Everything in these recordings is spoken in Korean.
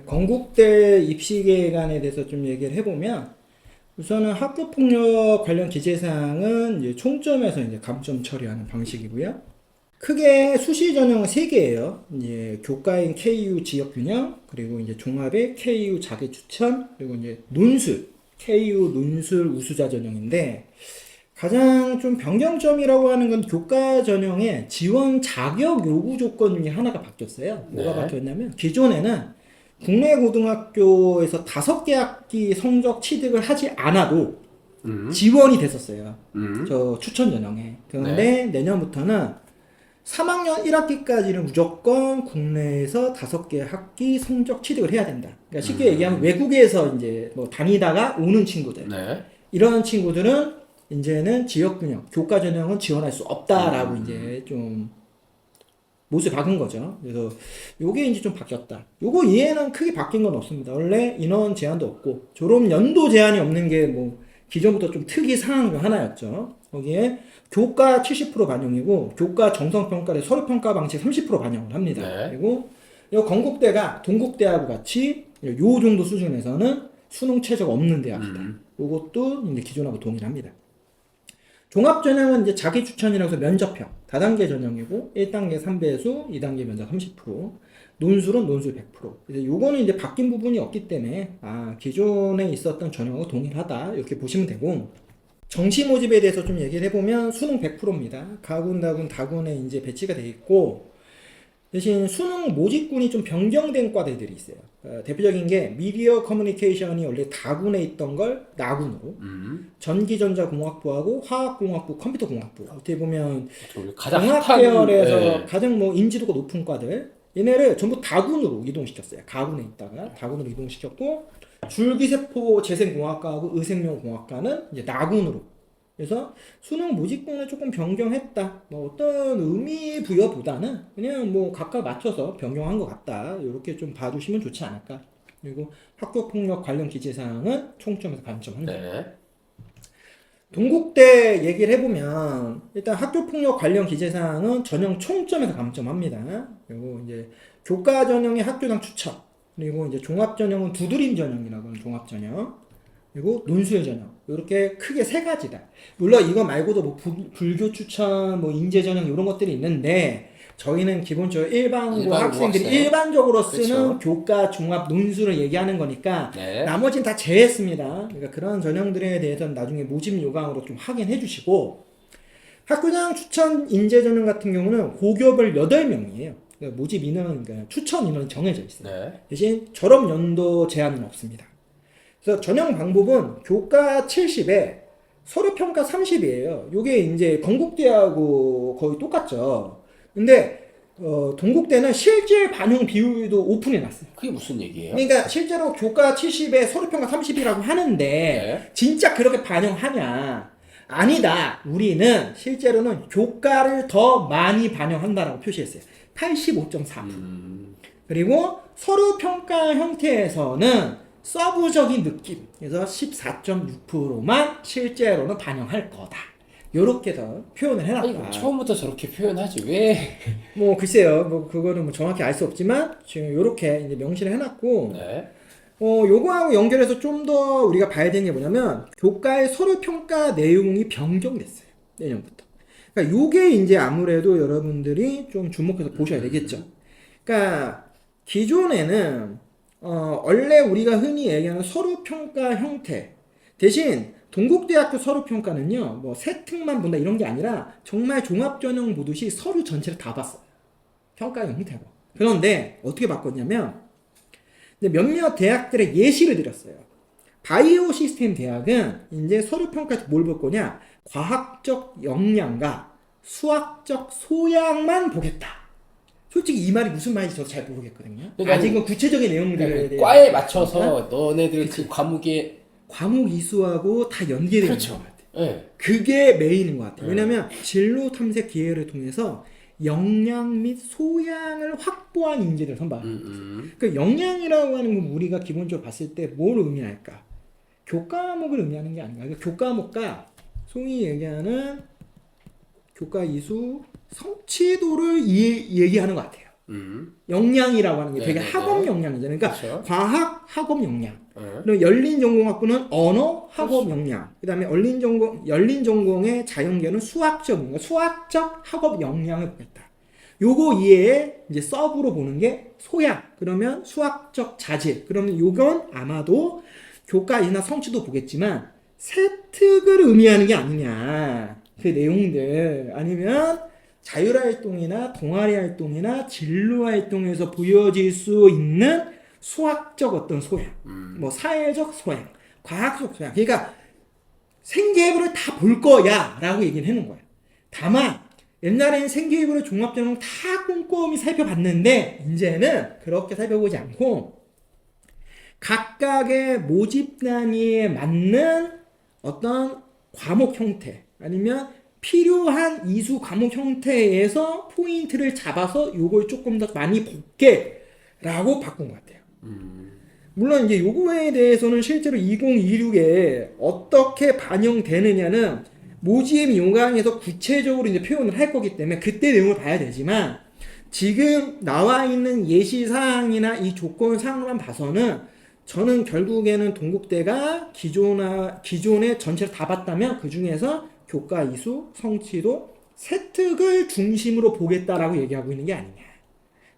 건국대 입시계획안에 대해서 좀 얘기를 해보면 우선은 학교폭력 관련 기재사항은 이제 총점에서 이제 감점 처리하는 방식이고요. 크게 수시 전형은 3개예요. 이제 교과인 KU 지역균형, 그리고 이제 종합의 KU 자기 추천, 그리고 이제 논술, KU 논술 우수자 전형인데 가장 좀 변경점이라고 하는 건 교과 전형의 지원 자격 요구 조건 중에 하나가 바뀌었어요. 뭐가 네. 바뀌었냐면 기존에는 국내 고등학교에서 5개 학기 성적 취득을 하지 않아도 지원이 됐었어요. 저 추천 전형에. 그런데 내년부터는 3학년 1학기까지는 무조건 국내에서 5개 학기 성적 취득을 해야 된다. 그러니까 쉽게 얘기하면 외국에서 이제 뭐 다니다가 오는 친구들. 네. 이런 친구들은 이제는 지역균형, 교과 전형은 지원할 수 없다라고 이제 좀 못을 박은 거죠. 그래서 요게 이제 좀 바뀌었다. 요거 이해는 크게 바뀐 건 없습니다. 원래 인원 제한도 없고 졸업 연도 제한이 없는 게 뭐 기존부터 좀 특이 사항 중 하나였죠. 거기에 교과 70% 반영이고 교과 정성평가를 서류평가 방식 30% 반영을 합니다. 네. 그리고 이 건국대가 동국대하고 같이 요 정도 수준에서는 수능 최저가 없는 대학이다. 요것도 이제 기존하고 동일합니다. 종합전형은 이제 자기 추천이라고 해서 면접형, 다단계 전형이고 1단계 3배수, 2단계 면접 30%, 논술은 논술 100%. 그래서 요거는 이제 바뀐 부분이 없기 때문에 기존에 있었던 전형하고 동일하다 이렇게 보시면 되고 정시 모집에 대해서 좀 얘기를 해보면 수능 100%입니다. 가군, 다군에 이제 배치가 돼 있고 대신 수능 모집군이 좀 변경된 과들이 있어요. 대표적인 게 미디어 커뮤니케이션이 원래 다군에 있던 걸 나군으로 전기전자공학부하고 화학공학부, 컴퓨터공학부 어떻게 보면 가장 공학계열에서 네. 가장 뭐 인지도가 높은 과들 얘네를 전부 다군으로 이동시켰어요. 가군에 있다가 다군으로 이동시켰고 줄기세포 재생공학과하고 의생명공학과는 이제 나군으로. 그래서 수능 모집군을 조금 변경했다. 뭐 어떤 의미 부여보다는 그냥 뭐 각각 맞춰서 변경한 것 같다. 이렇게 좀 봐주시면 좋지 않을까. 그리고 학교폭력 관련 기재사항은 총점에서 감점한다. 네. 동국대 얘기를 해보면 일단 학교폭력 관련 기재사항은 전형 총점에서 감점합니다. 그리고 이제 교과 전형의 학교당 추천, 그리고 이제 종합 전형은 두드림 전형이라고 하는 종합 전형, 그리고 논술 전형 이렇게 크게 3가지다. 물론 이거 말고도 뭐 불교 추천, 뭐 인재 전형 이런 것들이 있는데 저희는 기본적으로 일반고 학생들이 일반적으로 쓰는 그렇죠. 교과 종합 논술을 얘기하는 거니까 네. 나머지는 다 제했습니다. 그러니까 그런 전형들에 대해서는 나중에 모집 요강으로 좀 확인해 주시고 학교장 추천 인재 전형 같은 경우는 고교별 8명이에요. 그러니까 모집 인원, 그러니까 추천 인원이 정해져 있어요. 네. 대신 졸업 연도 제한은 없습니다. 그래서 전형 방법은 교과 70에 서류평가 30이에요. 요게 이제 건국대하고 거의 똑같죠. 근데 동국대는 실질 반영 비율도 오픈해 놨어요. 그게 무슨 얘기예요? 그러니까 실제로 교과 70에 서류평가 30이라고 하는데 네. 진짜 그렇게 반영하냐? 아니다. 우리는 실제로는 교과를 더 많이 반영한다라고 표시했어요. 85.4%. 그리고 서류평가 형태에서는 서브적인 느낌, 그래서 14.6%만 실제로는 반영할 거다. 요렇게 더 표현을 해놨다. 아니, 처음부터 저렇게 표현하지 왜? 뭐 글쎄요, 뭐 그거는 뭐 정확히 알 수 없지만 지금 요렇게 이제 명시를 해놨고, 네. 요거하고 연결해서 좀 더 우리가 봐야 되는 게 뭐냐면 교과의 서류 평가 내용이 변경됐어요. 내년부터. 그러니까 요게 이제 아무래도 여러분들이 좀 주목해서 보셔야 되겠죠. 그러니까 기존에는 원래 우리가 흔히 얘기하는 서류 평가 형태 대신 동국대학교 서류평가는요, 뭐 세특만 본다 이런 게 아니라 정말 종합전형 보듯이 서류 전체를 다 봤어요. 평가 형태로. 그런데 어떻게 바꿨냐면 몇몇 대학들의 예시를 드렸어요. 바이오 시스템 대학은 이제 서류평가에서 뭘 볼 거냐? 과학적 역량과 수학적 소양만 보겠다. 솔직히 이 말이 무슨 말인지 저도 잘 모르겠거든요. 아직은 구체적인 내용들에 대해 과에 맞춰서 너네들 그 과목에 과목 이수하고 다 연계되는 그렇죠. 것 같아요. 네. 그게 메인인 것 같아요. 왜냐하면 진로 탐색 기회를 통해서 역량 및 소양을 확보한 인재를 선발하는 거죠. 그 역량이라고 하는 건 우리가 기본적으로 봤을 때 뭘 의미할까? 교과목을 의미하는 게 아닌가? 그러니까 교과목과 소위 얘기하는 교과 이수 성취도를 얘기하는 것 같아요. 역량이라고 하는 게 되게 네네네. 학업 역량이잖아요. 그러니까 그렇죠. 과학 학업 역량. 응. 그리고 열린 전공학부는 언어 학업 역량. 그다음에 열린 전공의 자연계는 수학적 역량, 수학적 학업 역량을 보겠다. 요거 이외에 이제 서브로 보는 게 소양. 그러면 수학적 자질. 그러면 요건 아마도 교과이나 성취도 보겠지만 세특을 의미하는 게 아니냐. 그 내용들 아니면 자율활동이나 동아리활동이나 진로활동에서 보여질 수 있는 수학적 어떤 소양, 뭐 사회적 소양, 과학적 소양. 그러니까 생계부를 다 볼 거야라고 얘기는 해놓은 거야. 다만 옛날에는 생계부를 종합전형 다 꼼꼼히 살펴봤는데 이제는 그렇게 살펴보지 않고 각각의 모집 단위에 맞는 어떤 과목 형태 아니면 필요한 이수 과목 형태에서 포인트를 잡아서 요걸 조금 더 많이 볼게라고 바꾼 것 같아요. 물론 이제 요거에 대해서는 실제로 2026에 어떻게 반영되느냐는 모집 요강에서 구체적으로 이제 표현을 할 거기 때문에 그때 내용을 봐야 되지만 지금 나와 있는 예시 사항이나 이 조건 사항만 봐서는 저는 결국에는 동국대가 기존의 전체를 다 봤다면 그 중에서 교과 이수, 성취도, 세특을 중심으로 보겠다라고 얘기하고 있는 게 아니냐.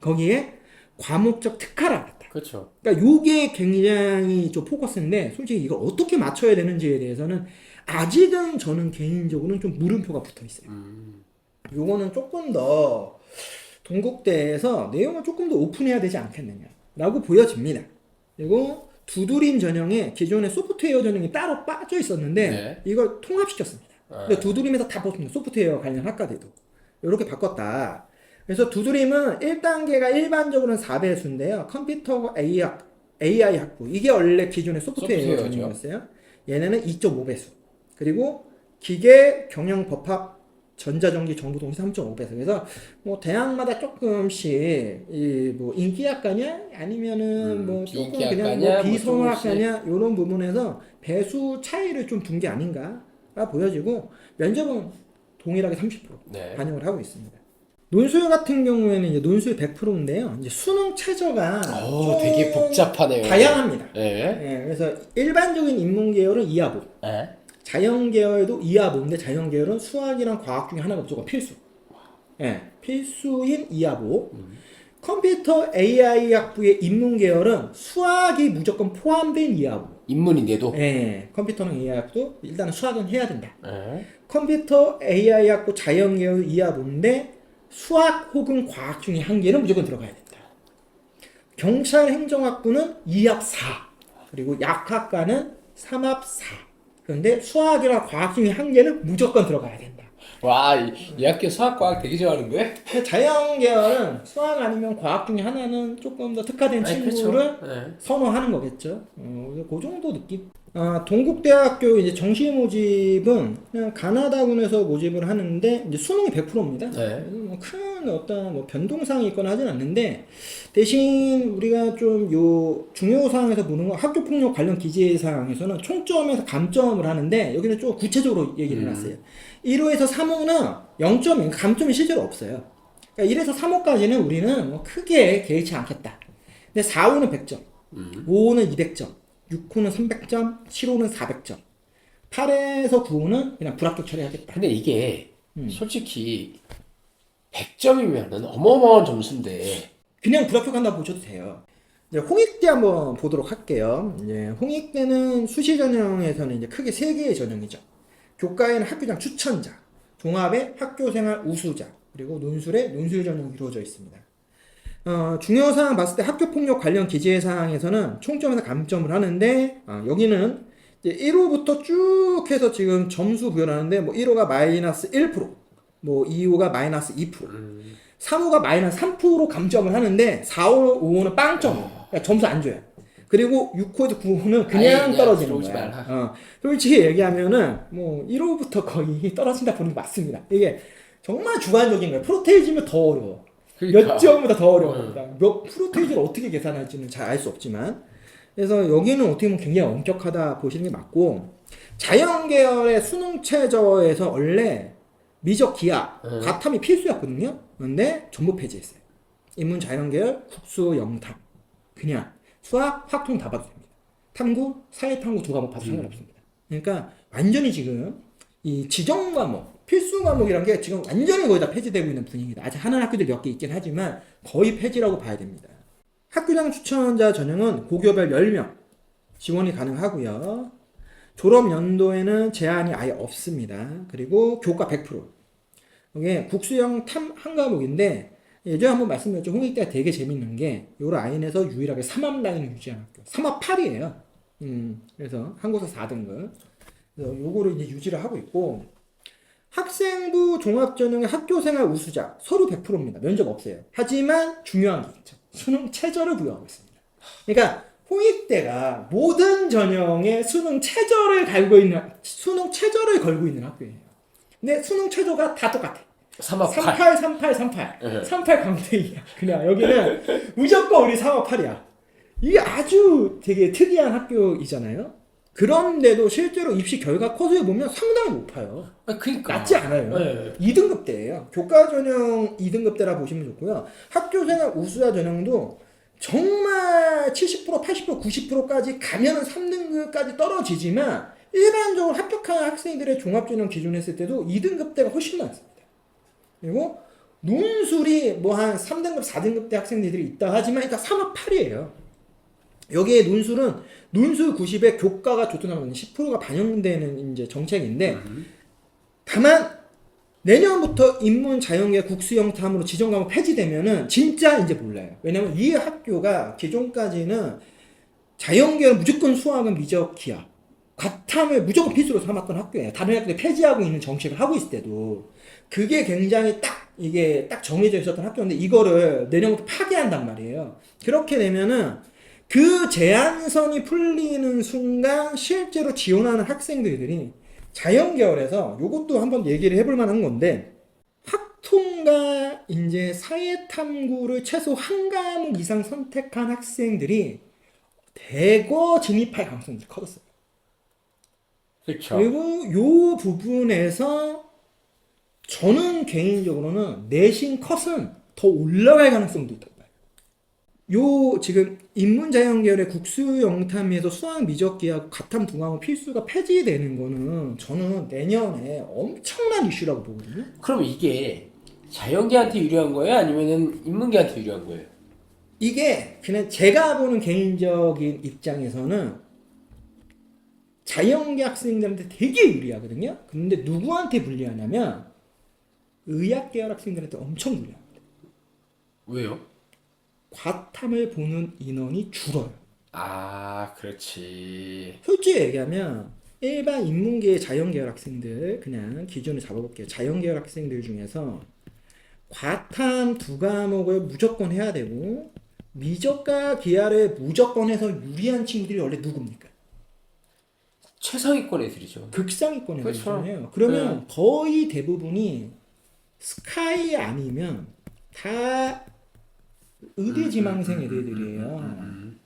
거기에 과목적 특화를 하겠다. 그렇죠. 그러니까 요게 굉장히 좀 포커스인데 솔직히 이걸 어떻게 맞춰야 되는지에 대해서는 아직은 저는 개인적으로는 좀 물음표가 붙어 있어요. 요거는 조금 더 동국대에서 내용을 조금 더 오픈해야 되지 않겠느냐라고 보여집니다. 그리고 두드림 전형에 기존의 소프트웨어 전형이 따로 빠져 있었는데 네. 이걸 통합시켰습니다. 근데 두드림에서 다 뽑습니다. 소프트웨어 관련 학과들도 이렇게 바꿨다. 그래서 두드림은 1단계가 일반적으로는 4배수인데요. 컴퓨터 AI 학부 이게 원래 기존의 소프트웨어 소프트웨어죠. 전형이었어요. 얘네는 2.5배수. 그리고 기계 경영 법학 전자전기 정보 동시 3.5배수. 그래서 뭐 대학마다 조금씩 이 뭐 인기학과냐 아니면은 뭐 조금 그냥 비인기학과냐, 뭐 뭐 비성학과냐 이런 부분에서 배수 차이를 좀 둔 게 아닌가가 보여지고 면접은 동일하게 30% 네. 반영을 하고 있습니다. 논술 같은 경우에는 이제 논술 100%인데요. 이제 수능 최저가 좀 되게 복잡하네요. 다양합니다. 네. 예, 그래서 일반적인 인문 계열은 이하부. 네. 자연 계열도 이하보인데 자연 계열은 수학이랑 과학 중에 하나가 무조건 필수. 예, 필수인 이하보. 컴퓨터 AI 학부의 인문 계열은 수학이 무조건 포함된 이하보. 인문인데도. 예, 컴퓨터랑 AI 학도 일단은 수학은 해야 된다. 네. 컴퓨터 AI 학부 자연 계열 이하보인데 수학 혹은 과학 중에 한 개는 무조건 들어가야 된다. 경찰 행정학부는 2합 4. 그리고 약학과는 3합 4. 그런데 수학이랑 과학 중에 한 개는 무조건 들어가야 된다. 와, 이 학교 수학과학 되게 좋아하는데? 자연 계열은 수학 아니면 과학 중에 하나는 조금 더 특화된 친구를 그렇죠. 네. 선호하는 거겠죠. 그 정도 느낌. 동국대학교 이제 정시 모집은 그냥 가나다군에서 모집을 하는데 이제 수능이 100%입니다. 네. 큰 어떤 뭐 변동사항이 있거나 하진 않는데 대신 우리가 좀 요 중요 사항에서 보는 건 학교 폭력 관련 기재 사항에서는 총점에서 감점을 하는데 여기는 좀 구체적으로 얘기를 해놨어요. 1호에서 3호는 0점이 감점이 실제로 없어요. 그러니까 1에서 3호까지는 우리는 뭐 크게 개의치 않겠다. 근데 4호는 100점, 5호는 200점, 6호는 300점, 7호는 400점, 8에서 9호는 그냥 불합격 처리하겠다. 근데 이게 솔직히 100점이면은 어마어마한 점수인데. 그냥 불합격한다고 보셔도 돼요. 이제 홍익대 한번 보도록 할게요. 이제 홍익대는 수시 전형에서는 이제 크게 3개의 전형이죠. 교과에는 학교장 추천자, 종합의 학교생활 우수자, 그리고 논술에 논술 전형이 이루어져 있습니다. 중요 사항 봤을 때 학교 폭력 관련 기재 사항에서는 총점에서 감점을 하는데 여기는 이제 1호부터 쭉 해서 지금 점수 부여하는데 뭐 1호가 마이너스 1%, 뭐 2호가 마이너스 2%, 3호가 마이너스 3% 감점을 하는데 4호, 5호는 빵점이에요. 그러니까 점수 안 줘요. 그리고 6호에서 9호는 그냥 떨어지는 거야. 솔직히 얘기하면은 뭐 1호부터 거의 떨어진다 보는 게 맞습니다. 이게 정말 주관적인 거예요. 프로테이지면 더 어려워. 그러니까. 몇 점보다 더 어려운 겁니다. 몇 프로테이지를 어떻게 계산할지는 잘 알 수 없지만 그래서 여기는 어떻게 보면 굉장히 엄격하다 보시는 게 맞고 자연 계열의 수능 최저에서 원래 미적 기하 과탐이 필수였거든요. 그런데 전부 폐지했어요. 인문 자연계열, 국수 영탐. 그냥 수학, 확통 다 봐도 됩니다. 탐구, 사회탐구 두 과목 봐도 상관없습니다. 그러니까 완전히 지금 이 지정 과목, 필수 과목이란 게 지금 완전히 거의 다 폐지되고 있는 분위기다. 아직 하는 학교들 몇 개 있긴 하지만 거의 폐지라고 봐야 됩니다. 학교장 추천자 전형은 고교별 10명 지원이 가능하고요. 졸업 연도에는 제한이 아예 없습니다. 그리고 교과 100%. 이게 국수형 탐 한 과목인데 예전에 한번 말씀드렸죠. 홍익대가 되게 재밌는 게 요 라인에서 유일하게 3합 라인을 유지한 학교. 3합 8이에요. 그래서 한국에서 4등급. 그래서 요거를 이제 유지를 하고 있고 학생부 종합전형의 학교생활 우수자 서류 100%입니다. 면접 없어요. 하지만 중요한 게 있죠. 수능 최저를 부여하고 있습니다. 그러니까 홍익대가 모든 전형에 수능 최저를 걸고 있는 학교예요. 근데 수능 최저가 다 똑같아. 3합 38, 38, 38. 네. 38 강대이야. 그냥 여기는 무조건 우리 3합 8이야. 이게 아주 되게 특이한 학교이잖아요. 그런데도 실제로 입시 결과 커서에 보면 상당히 높아요. 그러니까 낮지 않아요. 네. 2등급대예요. 교과 전형 2등급대라 보시면 좋고요. 학교생활 우수자 전형도 정말 70%, 80%, 90%까지 가면은 3등급까지 떨어지지만 일반적으로 합격하는 학생들의 종합전형 기준 했을 때도 2등급대가 훨씬 많습니다. 그리고 논술이 뭐 한 3등급, 4등급대 학생들이 있다 하지만 일단 3합 8이에요. 여기에 논술은 논술 90에 교과가 좋든 10%가 반영되는 이제 정책인데 다만 내년부터 인문 자연계 국수형 탐으로 지정 과목 폐지되면은 진짜 이제 몰라요. 왜냐면 이 학교가 기존까지는 자연계는 무조건 수학은 미적 기하, 과탐을 무조건 필수로 삼았던 학교예요. 다른 학교들 폐지하고 있는 정책을 하고 있을 때도 그게 굉장히 이게 딱 정해져 있었던 학교인데 이거를 내년부터 파기한단 말이에요. 그렇게 되면은 그 제한선이 풀리는 순간 실제로 지원하는 학생들이 자연계열에서 요것도 한번 얘기를 해볼 만한 건데 학통과 이제 사회탐구를 최소 한 과목 이상 선택한 학생들이 대거 진입할 가능성이 커졌어요. 그렇죠. 그리고 요 부분에서 저는 개인적으로는 내신 컷은 더 올라갈 가능성도 있다고 봐요. 요 지금 인문자연계열의 국수영탐에서 수학 미적기하고 과탐 두 과목 필수가 폐지되는 거는 저는 내년에 엄청난 이슈라고 보거든요. 그럼 이게 자연계한테 유리한 거예요? 아니면은 인문계한테 유리한 거예요? 이게 그냥 제가 보는 개인적인 입장에서는 자연계 학생들한테 되게 유리하거든요. 근데 누구한테 불리하냐면 의학계열 학생들한테 엄청 불리합니다. 왜요? 과탐을 보는 인원이 줄어요. 아, 그렇지. 솔직히 얘기하면 일반 인문계 자연계열 학생들 그냥 기준을 잡아볼게요. 자연계열 학생들 중에서 과탐 두 과목을 무조건 해야 되고 미적과 기하를 무조건 해서 유리한 친구들이 원래 누굽니까? 최상위권 애들이죠. 극상위권 그렇죠. 애들이잖아요. 그러면 거의 대부분이 스카이 아니면 다 의대 지망생 애들이에요.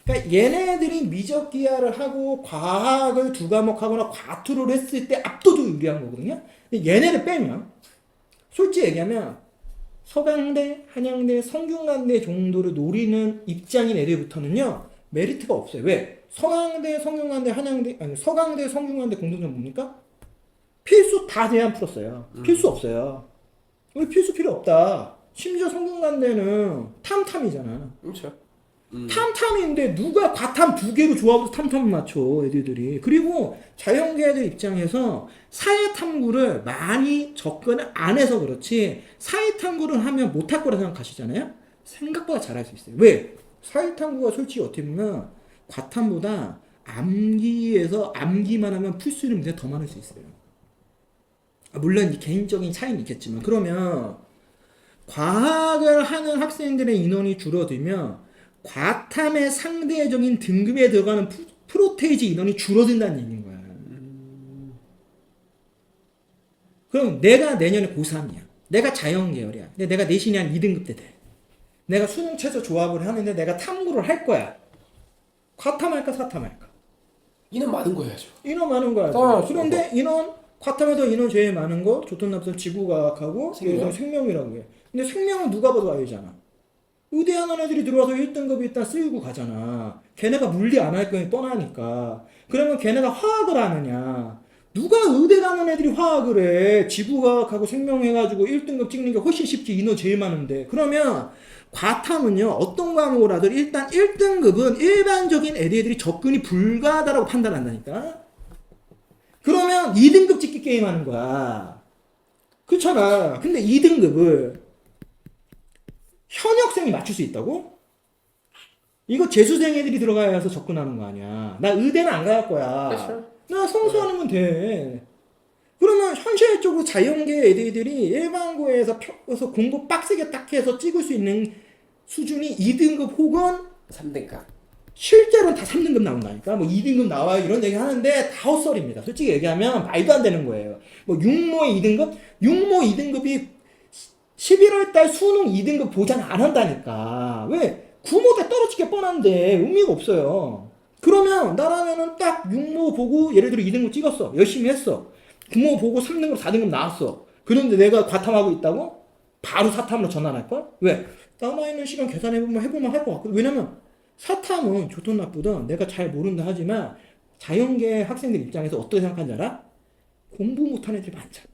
그러니까 얘네들이 미적기하를 하고 과학을 두 과목 하거나 과투를 했을 때 압도적 유리한 거거든요. 근데 얘네를 빼면 솔직히 얘기하면 서강대, 한양대, 성균관대 정도를 노리는 입장인 애들부터는요 메리트가 없어요. 왜? 서강대, 성균관대, 한양대 아니 서강대, 성균관대 공통점 뭡니까? 필수 다 제한 풀었어요. 필수 없어요. 우리 필수 필요 없다. 심지어 성균관대는 탐탐이잖아. 그렇죠. 탐탐인데 누가 과탐 두 개로 조합으로 탐탐 맞춰 애들이. 그리고 자연계 애들 입장에서 사회탐구를 많이 접근을 안 해서 그렇지 사회탐구를 하면 못할 거라 생각하시잖아요. 생각보다 잘할 수 있어요. 왜? 사회탐구가 솔직히 어떻게 보면 과탐보다 암기에서 암기만 하면 풀 수 있는 문제가 더 많을 수 있어요. 물론 개인적인 차이는 있겠지만 그러면 과학을 하는 학생들의 인원이 줄어들면 과탐의 상대적인 등급에 들어가는 프로테이지 인원이 줄어든다는 얘기인 거야. 그럼 내가 내년에 고3이야. 내가 자연계열이야. 근데 내가 내신이 한 2등급 때 돼. 내가 수능 최저 조합을 하는데 내가 탐구를 할 거야. 과탐할까 사탐할까? 인원 많은 거 해야죠. 인원 많은 거야. 그런데 인원 과탐에서 인원 제일 많은 거 조선납선 지구과학하고 생명? 생명이라고 해. 근데 생명은 누가 봐도 알잖아. 의대하는 애들이 들어와서 1등급 일단 쓰고 가잖아. 걔네가 물리 안 할 거니 뻔하니까. 그러면 걔네가 화학을 하느냐. 누가 의대 가는 애들이 화학을 해. 지구과학하고 생명해가지고 1등급 찍는 게 훨씬 쉽지. 인원 제일 많은데. 그러면 과탐은요. 어떤 과목을 하든 일단 1등급은 일반적인 애들이 접근이 불가하다라고 판단한다니까. 그러면 2등급 찍기 게임 하는 거야. 그렇잖아. 근데 2등급을 현역생이 맞출 수 있다고? 이거 재수생 애들이 들어가야 해서 접근하는 거 아니야. 나 의대는 안 갈 거야. 그렇죠. 나 성수하는 건 돼. 그러면 현실적으로 자연계 애들이 일반고에서 공부 빡세게 딱 해서 찍을 수 있는 수준이 2등급 혹은 3등급. 실제로는 다 3등급 나온다니까. 뭐 2등급 나와요 이런 얘기 하는데 다 헛소리입니다. 솔직히 얘기하면 말도 안 되는 거예요. 뭐 육모의 2등급? 육모 2등급이 11월 달 수능 2등급 보장 안 한다니까. 왜? 구모 때 떨어지게 뻔한데 의미가 없어요. 그러면 나라면은 딱 육모 보고 예를 들어 2등급 찍었어. 열심히 했어. 구모 보고 3등급, 4등급 나왔어. 그런데 내가 과탐하고 있다고? 바로 사탐으로 전환할걸? 왜? 남아있는 시간 해보면 할 것 같거든. 왜냐면 사탐은 좋든 나쁘든 내가 잘 모른다 하지만 자연계 학생들 입장에서 어떻게 생각하는지 알아? 공부 못하는 애들이 많잖아.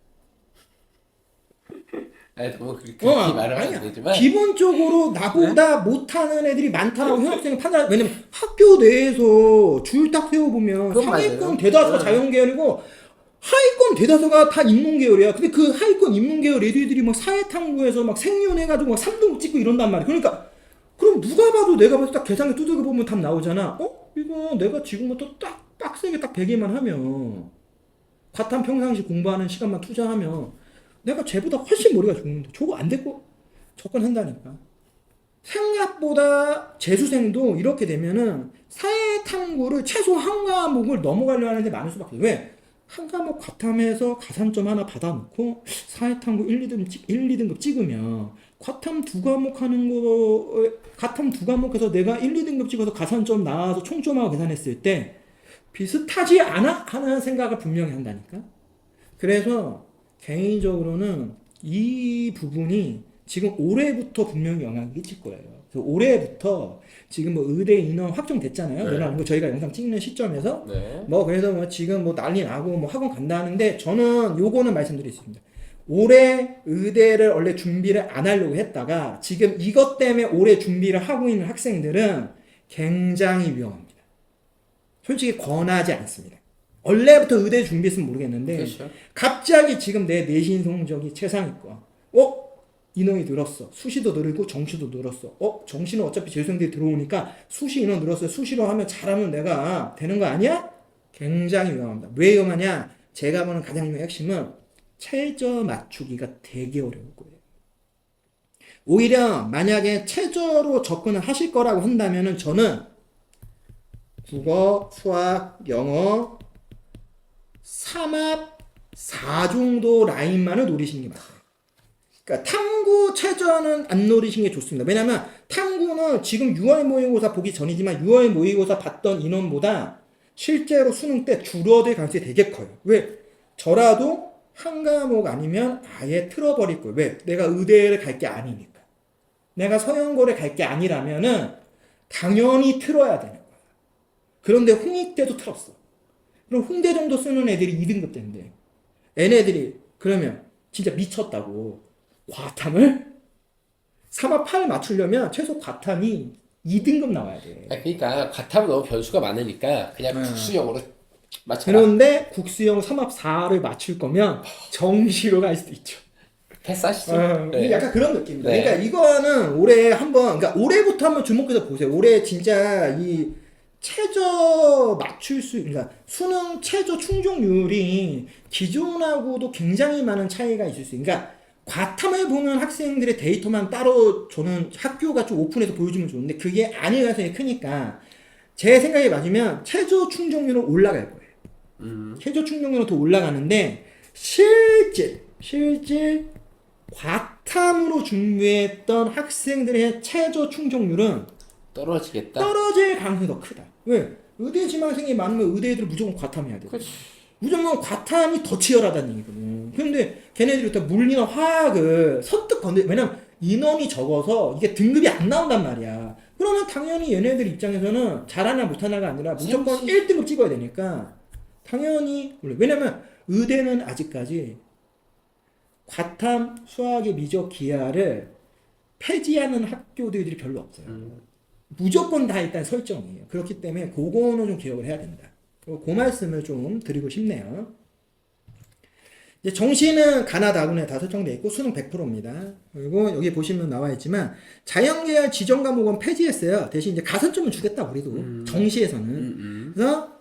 아니 뭐 그렇게 말을 아니야. 안 되지만 기본적으로 나보다 못하는 애들이 많다라고 현학생이 판단. 왜냐면 학교 내에서 줄 딱 세워보면 그건 상위권 맞아요. 대다수가 자연계열이고 하위권 대다수가 다 인문계열이야. 근데 그 하위권 인문계열 애들이 막 사회탐구에서 막 생윤해가지고 막 3등급 찍고 이런단 말이야. 그러니까 그럼 누가 봐도 내가 봐서 딱 계산기 두들겨 보면 답 나오잖아. 이거 내가 지금부터 딱 빡세게 딱 배기만 하면 과탐 평상시 공부하는 시간만 투자하면 내가 쟤보다 훨씬 머리가 좋은데 저거 안 됐고 접근한다니까. 생각보다 재수생도 이렇게 되면은 사회탐구를 최소 한 과목을 넘어가려 하는데 많을 수밖에 없어요. 왜? 한 과목 과탐해서 가산점 하나 받아놓고 사회탐구 1, 2등급 찍으면 과탐 두 과목 하는 거, 과탐 두 과목에서 내가 1, 2등급 찍어서 가산점 나와서 총점하고 계산했을 때 비슷하지 않아? 하는 생각을 분명히 한다니까. 그래서 개인적으로는 이 부분이 지금 올해부터 분명히 영향을 끼칠 거예요. 그래서 올해부터 지금 뭐 의대 인원 확정됐잖아요. 네. 물론 뭐 저희가 영상 찍는 시점에서 네. 뭐 그래서 뭐 지금 뭐 난리 나고 뭐 학원 간다 하는데 저는 요거는 말씀드리겠습니다. 올해 의대를 원래 준비를 안 하려고 했다가 지금 이것 때문에 올해 준비를 하고 있는 학생들은 굉장히 위험합니다. 솔직히 권하지 않습니다. 원래부터 의대 준비했으면 모르겠는데 그렇죠. 갑자기 지금 내 내신 성적이 최상위권. 인원이 늘었어. 수시도 늘고 정시도 늘었어. 정시는 어차피 재수생들이 들어오니까 수시 인원 늘었어요. 수시로 하면 잘하면 내가 되는 거 아니야? 굉장히 위험합니다. 왜 위험하냐? 제가 보는 가장 중요한 핵심은 최저 맞추기가 되게 어려울 거예요. 오히려 만약에 최저로 접근을 하실 거라고 한다면은 저는 국어, 수학, 영어 3합 4 정도 라인만을 노리시는 게 맞아요. 그러니까 탐구 최저는 안 노리시는 게 좋습니다. 왜냐면 탐구는 지금 6월 모의고사 보기 전이지만 6월 모의고사 봤던 인원보다 실제로 수능 때 줄어들 가능성이 되게 커요. 왜? 저라도 한 과목 아니면 아예 틀어버릴 거예요. 왜? 내가 의대를 갈 게 아니니까. 내가 서영고를 갈 게 아니라면은 당연히 틀어야 되는 거야. 그런데 홍익대도 틀었어. 그럼 홍대 정도 쓰는 애들이 2등급 된대. 얘네들이 그러면 진짜 미쳤다고. 과탐을 3합 8 맞추려면 최소 과탐이 2등급 나와야 돼. 그러니까 과탐은 너무 변수가 많으니까 그냥 국수형으로 맞춰라. 그런데 국수형 3합 4를 맞출 거면 정시로 갈 수도 있죠. 패스하시죠. 네. 약간 그런 느낌입니다. 네. 그러니까 이거는 올해 한번, 그러니까 올해부터 한번 주목해서 보세요. 올해 진짜 이 최저 맞출 수, 그러니까 수능 최저 충족률이 기존하고도 굉장히 많은 차이가 있을 수 있어요. 그러니까 과탐을 보는 학생들의 데이터만 따로 저는 학교가 좀 오픈해서 보여주면 좋은데 그게 아닐 가능성이 크니까 제 생각에 맞으면 최저 충족률은 올라갈 거예요. 최저 충족률은 더 올라가는데 실질 과탐으로 준비했던 학생들의 최저 충족률은 떨어지겠다. 떨어질 가능성이 더 크다. 왜? 의대 지망생이 많으면 의대 애들은 무조건 과탐해야 돼. 그렇지. 무조건 과탐이 더 치열하다는 얘기거든. 근데 걔네들이 또 물리나 화학을 선뜻 왜냐면 인원이 적어서 이게 등급이 안 나온단 말이야. 그러면 당연히 얘네들 입장에서는 잘하나 못하나가 아니라 무조건 1등급 찍어야 되니까 당연히 왜냐면 의대는 아직까지 과탐, 수학의 미적 기하를 폐지하는 학교들이 별로 없어요. 무조건 다 일단 설정이에요. 그렇기 때문에 그거는 좀 기억을 해야 된다. 그 말씀을 좀 드리고 싶네요. 이제 정시는 가나 다군에 다 설정되어 있고 수능 100%입니다. 그리고 여기 보시면 나와 있지만 자연계열 지정 과목은 폐지했어요. 대신 이제 가산점을 주겠다 우리도 정시에서는. 그래서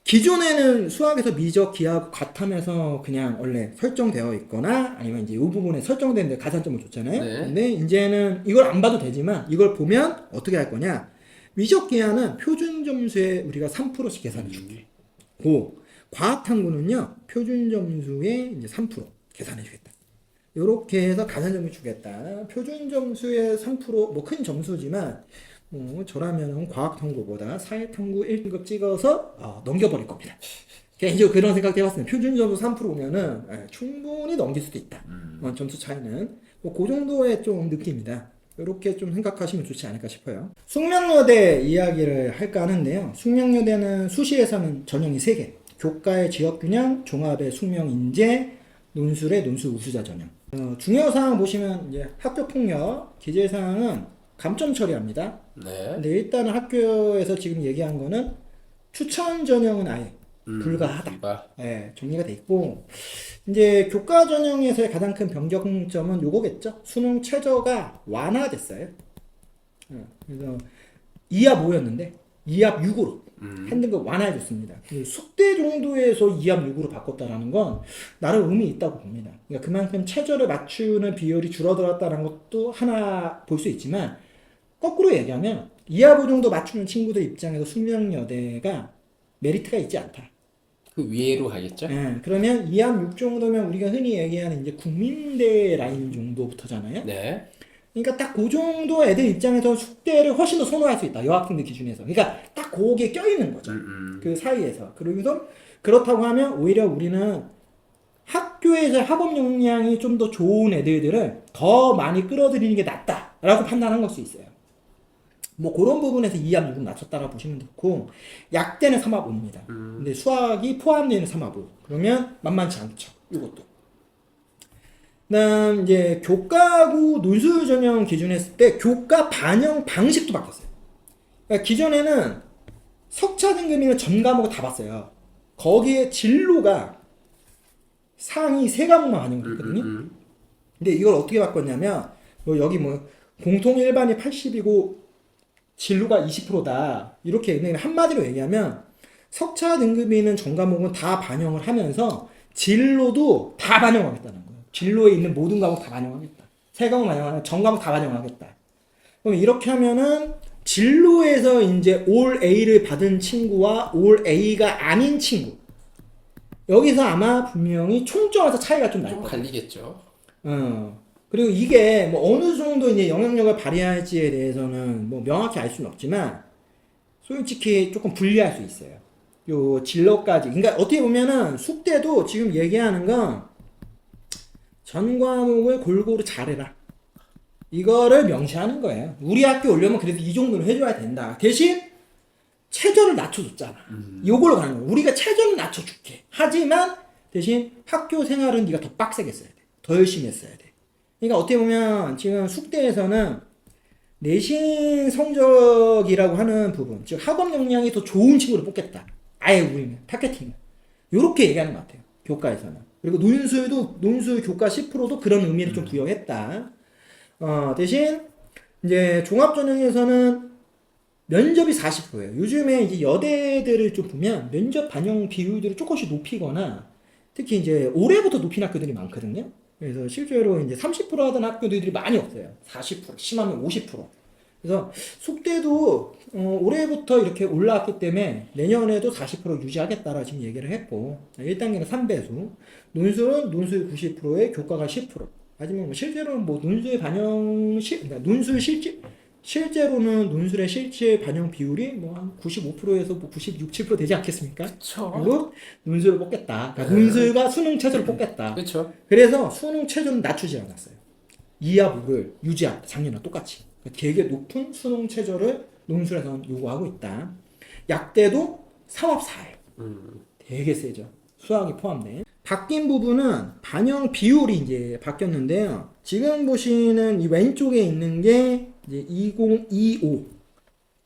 기존에는 수학에서 미적, 기하, 과탐에서 그냥 원래 설정되어 있거나 아니면 이제 이 부분에 설정되는데 가산점을 줬잖아요. 네. 근데 이제는 이걸 안 봐도 되지만 이걸 보면 어떻게 할 거냐? 미적 기하는 표준 점수에 우리가 3%씩 계산해 줄게. 고 과학 탐구는요 표준 점수에 이제 3% 계산해 주겠다. 요렇게 해서 가산점을 주겠다. 표준 점수의 3%뭐 큰 점수지만 저라면 과학 탐구보다 사회 탐구 1등급 찍어서 넘겨버릴 겁니다. 개인적으로 그런 생각도 해봤습니다. 표준 점수 3%면은 충분히 넘길 수도 있다. 점수 차이는 그 정도의 좀 느낌이다. 이렇게 좀 생각하시면 좋지 않을까 싶어요. 숙명여대 이야기를 할까 하는데요. 숙명여대는 수시에서는 전형이 3개. 교과의 지역균형, 종합의 숙명인재, 논술의 논술 우수자 전형. 중요사항 보시면 이제 학교폭력, 기재사항은 감점 처리합니다. 네. 근데 일단은 학교에서 지금 얘기한 거는 추천 전형은 아예 불가하다. 네, 정리가 돼 있고 이제 교과 전형에서의 가장 큰 변경점은 요거겠죠. 수능 최저가 완화됐어요. 그래서 2합 5였는데 2합 6으로 한 등급 완화해줬습니다. 숙대 정도에서 2합 6으로 바꿨다라는 건 나름 의미 있다고 봅니다. 그러니까 그만큼 최저를 맞추는 비율이 줄어들었다는 것도 하나 볼 수 있지만 거꾸로 얘기하면 2합 5 정도 맞추는 친구들 입장에서 숙명여대가 메리트가 있지 않다. 그 위에로 가겠죠? 그러면 2합 6 정도면 우리가 흔히 얘기하는 이제 국민대 라인 정도부터잖아요. 네. 그러니까 딱 그 정도 애들 입장에서 숙대를 훨씬 더 선호할 수 있다. 여학생들 기준에서. 그러니까 딱 거기에 껴있는 거죠. 그 사이에서. 그러면서 그렇다고 하면 오히려 우리는 학교에서 학업 역량이 좀 더 좋은 애들을 더 많이 끌어들이는 게 낫다라고 판단한 걸 수 있어요. 뭐 그런 부분에서 2합 6은 낮췄다라고 보시면 좋고 약대는 3합 5입니다. 근데 수학이 포함되는 3합 5. 그러면 만만치 않죠. 이것도. 그다음 이제 교과고 논술 전형 기준했을 때 교과 반영 방식도 바뀌었어요. 그러니까 기존에는 석차 등급이면 전 과목을 다 봤어요. 거기에 진로가 상위 3과목만 반영을 했거든요. 근데 이걸 어떻게 바꿨냐면 여기 공통 일반이 80이고 진로가 20%다. 이렇게 한마디로 얘기하면 석차 등급이는 전 과목은 다 반영을 하면서 진로도 다 반영하겠다는 거예요. 진로에 있는 모든 과목 다 반영하겠다. 3과목 반영하면 전 과목 다 반영하겠다. 그럼 이렇게 하면은 진로에서 이제 올 A를 받은 친구와 올 A가 아닌 친구. 여기서 아마 분명히 총점에서 차이가 좀 날 좀 거예요. 갈리겠죠. 그리고 이게 어느 정도 이제 영향력을 발휘할지에 대해서는 명확히 알 수는 없지만 솔직히 조금 불리할 수 있어요. 요 진로까지. 그러니까 어떻게 보면은 숙대도 지금 얘기하는 건 전 과목을 골고루 잘해라. 이거를 명시하는 거예요. 우리 학교 오려면 그래도 이 정도는 해줘야 된다. 대신 최저를 낮춰줬잖아. 요걸로 가는 거야. 우리가 최저는 낮춰줄게. 하지만 대신 학교 생활은 네가 더 빡세게 써야 돼. 더 열심히 했어야 돼. 그러니까 어떻게 보면 지금 숙대에서는 내신 성적이라고 하는 부분, 즉 학업 역량이 더 좋은 친구를 뽑겠다. 아예 우리는 타겟팅을 요렇게 얘기하는 것 같아요. 교과에서는. 그리고 논술 교과 10%도 그런 의미를 좀 부여했다. 대신 이제 종합 전형에서는 면접이 40%예요. 요즘에 이제 여대들을 좀 보면 면접 반영 비율들을 조금씩 높이거나 특히 이제 올해부터 높인 학교들이 많거든요. 그래서 실제로 이제 30% 하던 학교들이 많이 없어요. 40%, 심하면 50%. 그래서 숙대도 올해부터 이렇게 올라왔기 때문에 내년에도 40% 유지하겠다라 지금 얘기를 했고 1단계는 3배수, 논술은 논술 90%에 교과가 10%. 하지만 실제로는 논술 반영 그러니까 논술 실제로는 논술의 실제 반영 비율이 한 95%에서 96, 7% 되지 않겠습니까? 그렇죠. 그리고 논술을 뽑겠다. 그러니까 논술과 수능 최저를 뽑겠다. 그렇죠. 그래서 수능 최저는 낮추지 않았어요. 이하부를 유지한다. 작년과 똑같이. 되게 높은 수능 최저를 논술에서는 요구하고 있다. 약대도 3업 4일. 되게 세죠. 수학이 포함된. 바뀐 부분은 반영 비율이 이제 바뀌었는데요. 지금 보시는 이 왼쪽에 있는 게 이제 2025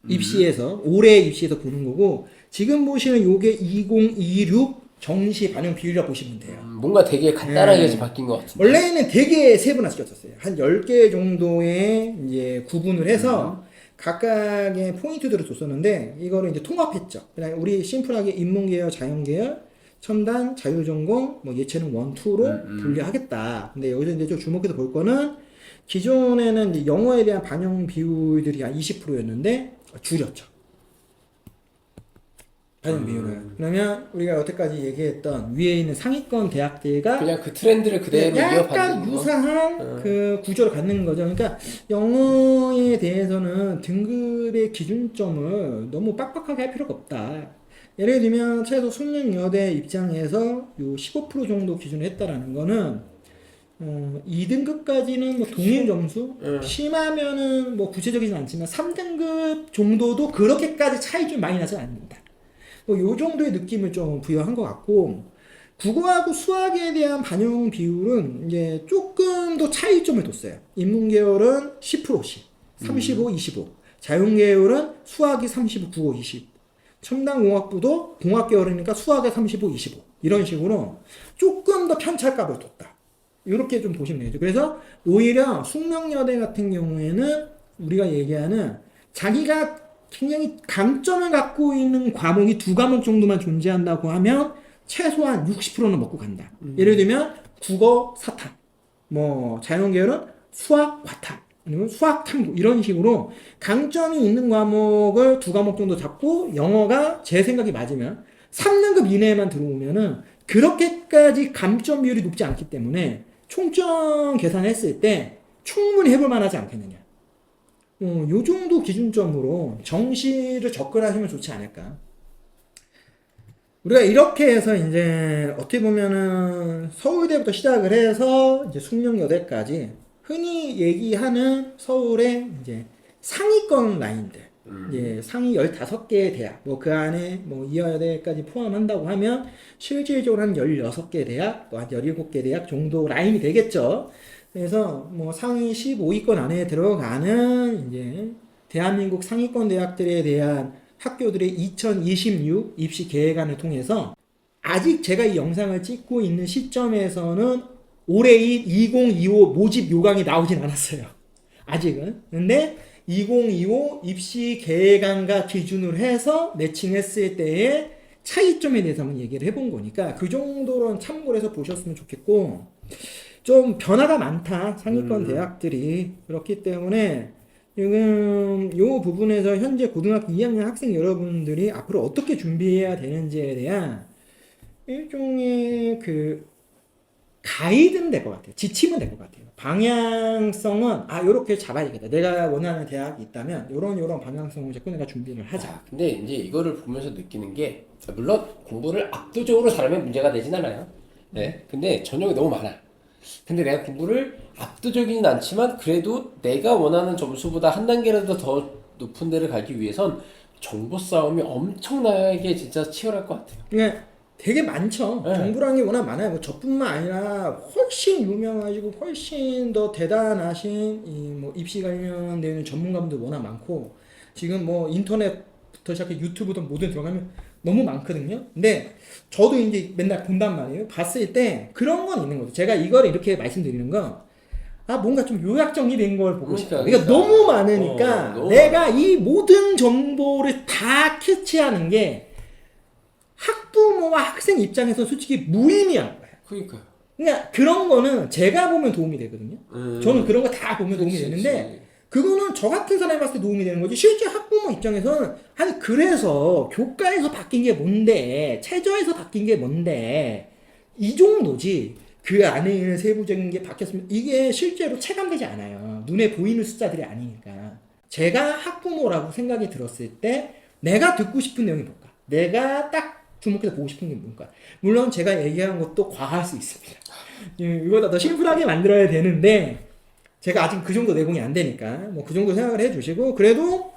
입시에서 올해 입시에서 보는 거고, 지금 보시는 요게 2026 정시 반영 비율이라 보시면 돼요. 뭔가 되게 간단하게 좀 바뀐 것 같은데. 원래는 되게 세분화시켰었어요. 한 10개 정도의 이제 구분을 해서 각각의 포인트들을 줬었는데, 이거를 이제 통합했죠. 그냥 우리 심플하게 인문계열, 자연계열, 첨단, 자율전공, 뭐 예체능 1, 2로 분류하겠다. 근데 여기서 이제 좀 주목해서 볼 거는, 기존에는 이제 영어에 대한 반영 비율들이 한 20%였는데 줄였죠. 반영 비율을. 그러면 우리가 여태까지 얘기했던 위에 있는 상위권 대학들과 그냥 그 트렌드를 그대로 약간 이어받는 거. 유사한 그 구조를 갖는 거죠. 그러니까 영어에 대해서는 등급의 기준점을 너무 빡빡하게 할 필요가 없다. 예를 들면 최소 숙련여대 입장에서 요 15% 정도 기준을 했다라는 거는 2등급까지는 뭐 동일 점수, 심하면은 뭐 구체적이진 않지만 3등급 정도도 그렇게까지 차이 좀 많이 나지 않는다. 뭐 요 정도의 느낌을 좀 부여한 것 같고, 국어하고 수학에 대한 반영 비율은 이제 조금 더 차이점을 뒀어요. 인문계열은 10%씩, 35, 25. 자연계열은 수학이 35, 국어 20. 첨단공학부도 공학계열이니까 수학에 35, 25. 이런 식으로 조금 더 편차값을 뒀다. 이렇게 좀 보시면 되죠. 그래서 오히려 숙명여대 같은 경우에는 우리가 얘기하는 자기가 굉장히 강점을 갖고 있는 과목이 2과목 정도만 존재한다고 하면 최소한 60%는 먹고 간다. 예를 들면 국어 사탐, 뭐 자연계열은 수학 과탐, 아니면 수학 탐구, 이런 식으로 강점이 있는 과목을 2과목 정도 잡고, 영어가 제 생각이 맞으면 3등급 이내에만 들어오면은 그렇게까지 감점 비율이 높지 않기 때문에 총점 계산했을 때 충분히 해볼 만하지 않겠느냐. 요 정도 기준점으로 정시를 접근하시면 좋지 않을까. 우리가 이렇게 해서 이제 어떻게 보면은 서울대부터 시작을 해서 이제 숙명여대까지 흔히 얘기하는 서울의 이제 상위권 라인들, 이제 상위 15개의 대학, 뭐 그 안에 뭐 이화여대까지 포함한다고 하면 실질적으로 한 16개 대학, 또 한 17개 대학 정도 라인이 되겠죠. 그래서 뭐 상위 15위권 안에 들어가는 이제 대한민국 상위권 대학들에 대한 학교들의 2026 입시 계획안을 통해서, 아직 제가 이 영상을 찍고 있는 시점에서는 올해인 2025 모집 요강이 나오진 않았어요. 아직은. 근데 2025 입시 계획안과 기준으로 해서 매칭했을 때의 차이점에 대해서 한번 얘기를 해본 거니까 그 정도로는 참고를 해서 보셨으면 좋겠고, 좀 변화가 많다, 상위권 대학들이. 그렇기 때문에 지금 요 부분에서 현재 고등학교 2학년 학생 여러분들이 앞으로 어떻게 준비해야 되는지에 대한 일종의 그 가이드는 될 것 같아요. 지침은 될 것 같아요. 방향성은 요렇게 잡아야겠다. 내가 원하는 대학이 있다면 요런 방향성을 잡고 내가 준비를 하자. 근데 이제 이거를 보면서 느끼는 게, 물론 공부를 압도적으로 잘하면 문제가 되진 않아요. 네. 근데 전형이 너무 많아. 근데 내가 공부를 압도적이진 않지만 그래도 내가 원하는 점수보다 한 단계라도 더 높은 데를 가기 위해선 정보 싸움이 엄청나게 진짜 치열할 것 같아요. 그러니까 되게 많죠. 네. 정보라는 게 워낙 많아요. 뭐 저뿐만 아니라 훨씬 유명하시고 훨씬 더 대단하신 이 뭐 입시 관련되는 전문가분들 워낙 많고, 지금 뭐 인터넷부터 시작해 유튜브든 뭐든 들어가면 너무 많거든요. 근데 저도 이제 맨날 본단 말이에요. 봤을 때 그런 건 있는 거죠. 제가 이걸 이렇게 말씀드리는 건, 뭔가 좀 요약 정리된 걸 보고 싶다. 그러니까 너무 많으니까 너무 내가 이 모든 정보를 다 캐치하는 게 학부모와 학생 입장에서 솔직히 무의미한 거예요. 그러니까요. 그러니까 그런 거는 제가 보면 도움이 되거든요. 저는 그런 거 다 보면 도움이 되는데, 그거는 저 같은 사람이 봤을 때 도움이 되는 거지. 실제 학부모 입장에서는 아니 그래서 교과에서 바뀐 게 뭔데, 최저에서 바뀐 게 뭔데, 이 정도지. 그 안에 있는 세부적인 게 바뀌었으면 이게 실제로 체감되지 않아요. 눈에 보이는 숫자들이 아니니까. 제가 학부모라고 생각이 들었을 때 내가 듣고 싶은 내용이 뭘까? 내가 딱 주목해서 보고 싶은 게 뭔가. 물론 제가 얘기한 것도 과할 수 있습니다. 이거보다 더 심플하게 만들어야 되는데 제가 아직 그 정도 내공이 안 되니까 뭐 그 정도 생각을 해주시고 그래도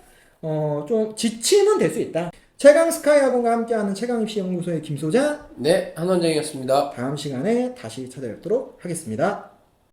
좀 지침은 될 수 있다. 최강 스카이 학원과 함께하는 최강 입시 연구소의 김소자 네, 한원장이었습니다. 다음 시간에 다시 찾아뵙도록 하겠습니다.